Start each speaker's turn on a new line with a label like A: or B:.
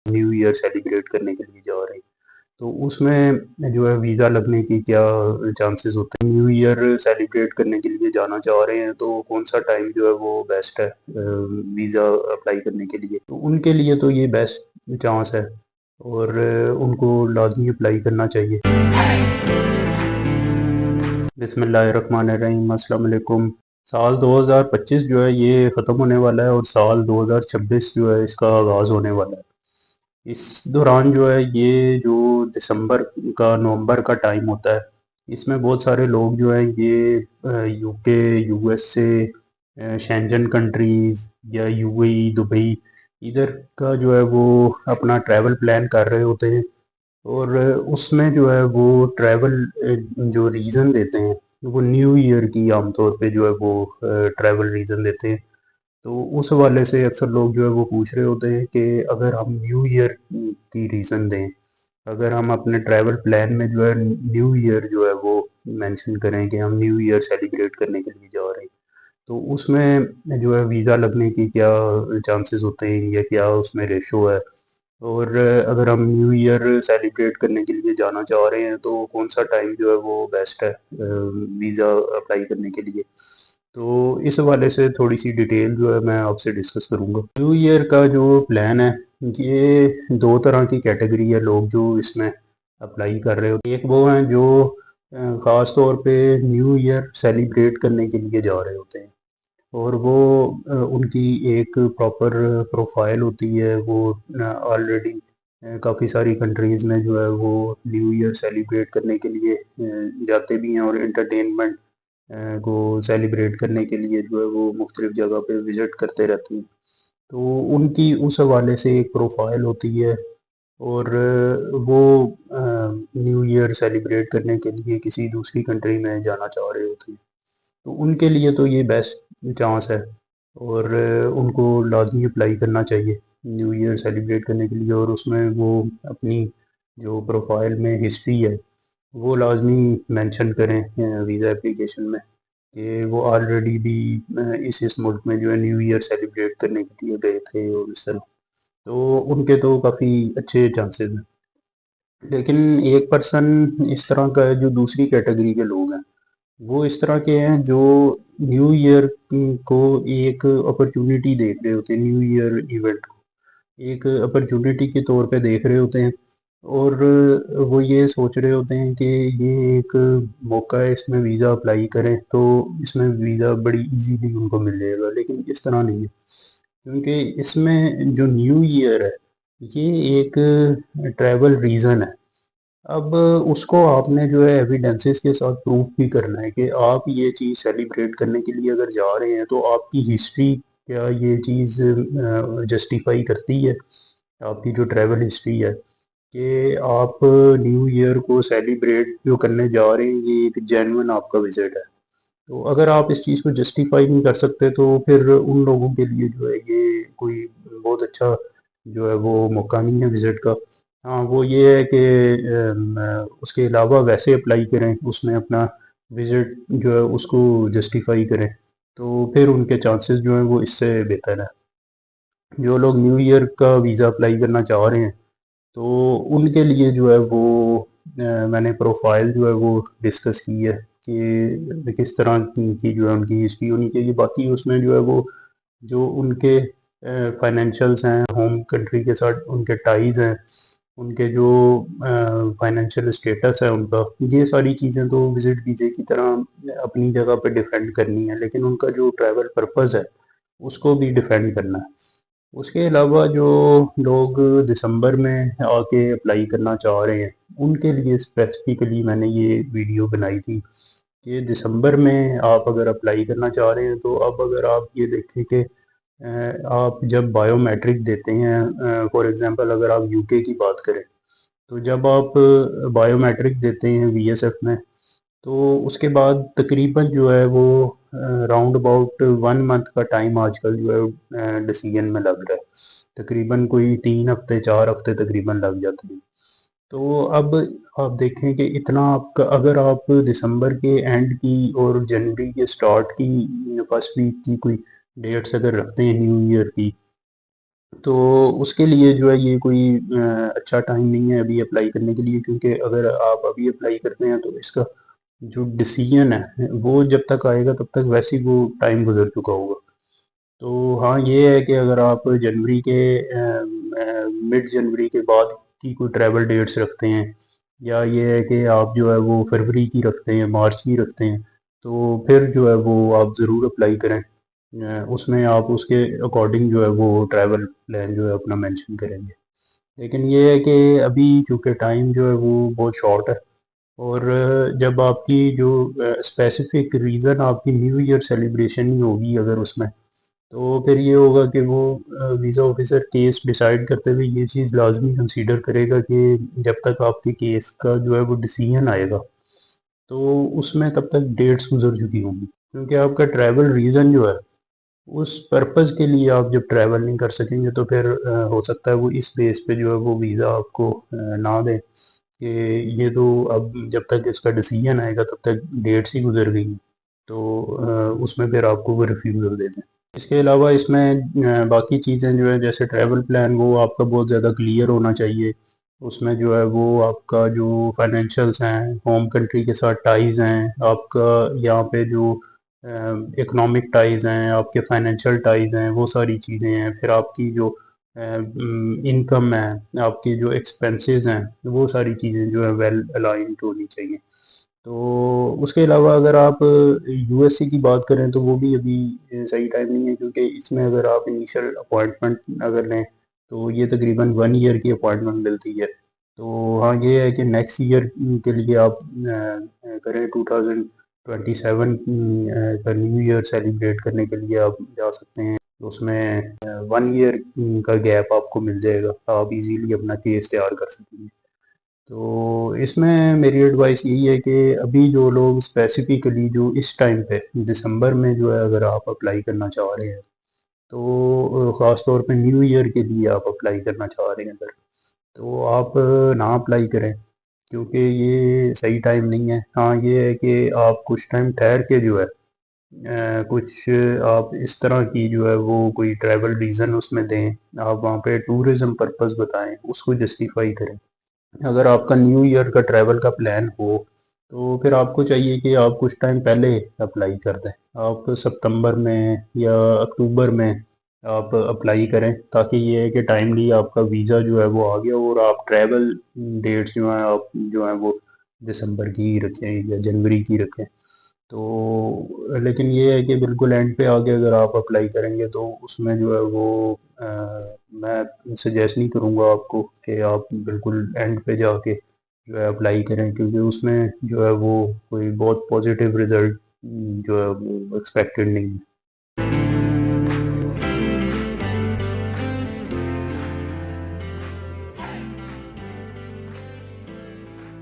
A: New year celebrate करने के लिए जा रहे हैं, तो उसमें जो है वीज़ा लगने की क्या चांसेस होते हैं? न्यू ईयर सेलिब्रेट करने के लिए जाना चाह रहे हैं, तो कौन-सा टाइम जो है वो बेस्ट है वीज़ा अप्लाई करने के लिए? तो उनके लिए तो ये बेस्ट चांस है और उनको लाज़मी अप्लाई करना चाहिए। बिस्मिल्लाहिर्रहमानिर्रहीम, अस्सलाम वालेकुम। साल 2025 जो है ये ख़त्म होने वाला है और साल 2026 जो है इसका आगाज़ होने वाला है। इस दौरान जो है ये जो दिसंबर का नवंबर का टाइम होता है, इसमें बहुत सारे लोग जो हैं ये यूके, यूएसए, शेंजन कंट्रीज़ या यूएई, दुबई इधर का जो है वो अपना ट्रैवल प्लान कर रहे होते हैं और उसमें जो है वो ट्रैवल जो रीज़न देते हैं, वो न्यू ईयर की आमतौर पे जो है वो ट्रैवल रीज़न देते हैं। तो उस हवाले से अक्सर लोग जो है वो पूछ रहे होते हैं कि अगर हम न्यू ईयर की रीज़न दें, अगर हम अपने ट्रैवल प्लान में जो है न्यू ईयर जो है वो मेंशन करें कि हम न्यू ईयर सेलिब्रेट करने के लिए जा रहे हैं, तो उसमें जो है वीज़ा लगने की क्या चांसेस होते हैं या क्या उसमें रेशो है? और अगर हम न्यू ईयर सेलिब्रेट करने के लिए जाना चाह रहे हैं, तो कौन-सा टाइम जो है वो बेस्ट है वीज़ा अप्लाई करने के लिए? तो इस हवाले से थोड़ी-सी डिटेल जो है मैं आपसे डिस्कस करूँगा। न्यू ईयर का जो प्लान है, ये 2 तरह की कैटेगरी है लोग जो इसमें अप्लाई कर रहे होते हैं। एक वो हैं जो ख़ास तौर पे न्यू ईयर सेलिब्रेट करने के लिए जा रहे होते हैं और वो उनकी एक प्रॉपर प्रोफ़ाइल होती है, वो ऑलरेडी काफ़ी सारी कंट्रीज़ में जो है वो न्यू ईयर सेलिब्रेट करने के लिए जाते भी हैं और एंटरटेनमेंट को सेलिब्रेट करने के लिए जो है वो मुख्तलिफ़ जगह पे विज़िट करते रहते हैं। तो उनकी उस हवाले से एक प्रोफ़ाइल होती है और वो न्यू ईयर सेलिब्रेट करने के लिए किसी दूसरी कंट्री में जाना चाह रहे होते हैं। तो उनके लिए तो ये बेस्ट चांस है और उनको लाज़मी अप्लाई करना चाहिए न्यू ईयर सेलिब्रेट करने के लिए और उसमें वो अपनी जो प्रोफ़ाइल में हिस्ट्री है, वो लाज़मी मेंशन करें वीज़ा एप्लीकेशन में कि वो ऑलरेडी भी इस मुल्क में जो है न्यू ईयर सेलिब्रेट करने के लिए गए थे और इस तरह। तो उनके तो काफ़ी अच्छे चांसेस हैं। लेकिन एक पर्सन इस तरह का है जो दूसरी कैटेगरी के लोग हैं। वो इस तरह के हैं जो न्यू ईयर को एक अपॉर्चुनिटी देख रहे होते हैं, न्यू ईयर इवेंट को एक अपॉर्चुनिटी के तौर पे देख रहे होते हैं और वो ये सोच रहे होते हैं कि ये एक मौका है, इसमें वीज़ा अप्लाई करें तो इसमें वीज़ा बड़ी इजीली उनको मिल जाएगा, लेकिन इस तरह नहीं है क्योंकि इसमें जो न्यू ईयर है ये एक ट्रैवल रीज़न है। अब उसको आपने जो है एविडेंसेस के साथ प्रूफ भी करना है कि आप ये चीज़ सेलिब्रेट करने के लिए अगर जा रहे हैं तो आपकी हिस्ट्री क्या ये चीज़ जस्टिफाई करती है, आपकी जो ट्रैवल हिस्ट्री है कि आप न्यू ईयर को सेलिब्रेट जो करने जा रहे हैं ये एक जेन्युइन आपका विज़िट है। तो अगर आप इस चीज़ को जस्टिफाई नहीं कर सकते तो फिर उन लोगों के लिए जो है ये कोई बहुत अच्छा जो है वो मौका नहीं है विज़िट का। हाँ, वो ये है कि उसके अलावा वैसे अप्लाई करें, उसमें अपना विज़िट जो है उसको जस्टिफाई करें, तो फिर उनके चांसेस जो हैं वो इससे बेहतर है। जो लोग न्यू ईयर का वीज़ा अप्लाई करना चाह रहे हैं, तो उनके लिए जो है वो मैंने प्रोफ़ाइल जो है वो डिस्कस की है कि किस तरह की जो है उनकी हिस्ट्री होनी चाहिए। बाकी उसमें जो है वो जो उनके फाइनेंशियल्स हैं, होम कंट्री के साथ उनके टाइज़ हैं, उनके जो फाइनेंशियल स्टेटस है उनका, ये सारी चीज़ें तो विज़िट वीज़े की तरह अपनी जगह पे डिफेंड करनी है, लेकिन उनका जो ट्रैवल पर्पज़ है, उसको भी डिफेंड करना है। उसके अलावा जो लोग दिसंबर में आके अप्लाई करना चाह रहे हैं, उनके लिए स्पेसिफ़िकली मैंने ये वीडियो बनाई थी कि दिसंबर में आप अगर अप्लाई करना चाह रहे हैं, तो अब अगर आप ये देखें कि आप जब बायोमेट्रिक देते हैं फॉर एग्ज़ाम्पल अगर आप यूके की बात करें, तो जब आप बायोमेट्रिक देते हैं वीएसएफ में, तो उसके बाद तकरीबन जो है वो राउंड अबाउट 1 मंथ का टाइम आजकल जो है डिसीजन में लग रहा है। तकरीबन कोई 3 हफ़्ते 4 हफ़्ते तकरीबन लग जाते हैं। तो अब आप देखें कि इतना आपका अगर आप दिसंबर के एंड की और जनवरी के स्टार्ट की फर्स्ट वीक की कोई डेट्स अगर रखते हैं न्यू ईयर की, तो उसके लिए जो है ये कोई अच्छा टाइम नहीं है अभी अप्लाई करने के लिए, क्योंकि अगर आप अभी अप्लाई करते हैं तो इसका जो डिसीजन है वो जब तक आएगा तब तक वैसे ही वो टाइम गुजर चुका होगा। तो हाँ, ये है कि अगर आप जनवरी के मिड जनवरी के बाद की कोई ट्रैवल डेट्स रखते हैं, या ये है कि आप जो है वो फरवरी की रखते हैं, मार्च की रखते हैं, तो फिर जो है वो आप ज़रूर अप्लाई करें। उसमें आप उसके अकॉर्डिंग जो है वो ट्रैवल प्लान जो है अपना मेंशन करेंगे। लेकिन ये है कि अभी चूँकि टाइम जो है वो बहुत शॉर्ट है, और जब आपकी जो स्पेसिफिक रीज़न आपकी न्यू ईयर सेलिब्रेशन ही होगी अगर उसमें, तो फिर ये होगा कि वो वीज़ा ऑफिसर केस डिसाइड करते हुए ये चीज़ लाजमी कंसीडर करेगा कि जब तक आपके केस का जो है वो डिसीजन आएगा, तो उसमें तब तक डेट्स गुजर चुकी होंगी, क्योंकि आपका ट्रैवल रीज़न जो है उस पर्पज़ के लिए आप जब ट्रैवल नहीं कर सकेंगे तो फिर हो सकता है वो इस बेस पे जो है वो वीज़ा आपको ना दें कि ये तो अब जब तक इसका डिसीजन आएगा तब तक डेट्स ही गुजर गई हैं, तो उसमें फिर आपको वो रिफ्यूज़ल दे दें। इसके अलावा इसमें बाकी चीज़ें जो है जैसे ट्रैवल प्लान वो आपका बहुत ज़्यादा क्लियर होना चाहिए। उसमें जो है वो आपका जो फाइनेंशियल्स हैं, होम कंट्री के साथ टाइज़ हैं, आपका यहाँ पे जो इकोनॉमिक टाइज़ हैं, आपके फाइनेंशियल टाइज़ हैं, वो सारी चीज़ें हैं। फिर आपकी जो इनकम है, आपके जो एक्सपेंसेस हैं, वो सारी चीज़ें जो है वेल अलाइन्ड होनी चाहिए। तो उसके अलावा अगर आप यूएसए की बात करें तो वो भी अभी सही टाइम नहीं है, क्योंकि इसमें अगर आप इनिशियल अपॉइंटमेंट अगर लें तो ये तकरीबन 1 ईयर की अपॉइंटमेंट मिलती है। तो हाँ, ये है कि नेक्स्ट ईयर के लिए आप करें 2027 का न्यू ईयर सेलिब्रेट करने के लिए आप जा सकते हैं। तो उसमें 1 ईयर का गैप आपको मिल जाएगा, आप इजीली अपना केस तैयार कर सकेंगे। तो इसमें मेरी एडवाइस यही है कि अभी जो लोग स्पेसिफिकली जो इस टाइम पे दिसंबर में जो है अगर आप अप्लाई करना चाह रहे हैं, तो ख़ास तौर पे न्यू ईयर के लिए आप अप्लाई करना चाह रहे हैं अगर, तो आप ना अप्लाई करें, क्योंकि ये सही टाइम नहीं है। हाँ, ये है कि आप कुछ टाइम ठहर के जो है कुछ आप इस तरह की जो है वो कोई ट्रैवल रीज़न उसमें दें, आप वहाँ पे टूरिज़्म पर्पस बताएं, उसको जस्टिफाई करें। अगर आपका न्यू ईयर का ट्रैवल का प्लान हो तो फिर आपको चाहिए कि आप कुछ टाइम पहले अप्लाई कर दें। आप सितंबर में या अक्टूबर में आप अप्लाई करें, ताकि ये है कि टाइमली आपका वीज़ा जो है वो आ गया और आप ट्रैवल डेट्स जो हैं आप जो हैं वो दिसंबर की रखें या जनवरी की रखें। तो लेकिन ये है कि बिल्कुल एंड पे आके अगर आप अप्लाई करेंगे तो उसमें जो है वो मैं सजेस्ट नहीं करूँगा आपको कि आप बिल्कुल एंड पे जाके जो है अप्लाई करें, क्योंकि उसमें जो है वो कोई बहुत पॉजिटिव रिज़ल्ट जो है वो एक्सपेक्टेड नहीं है।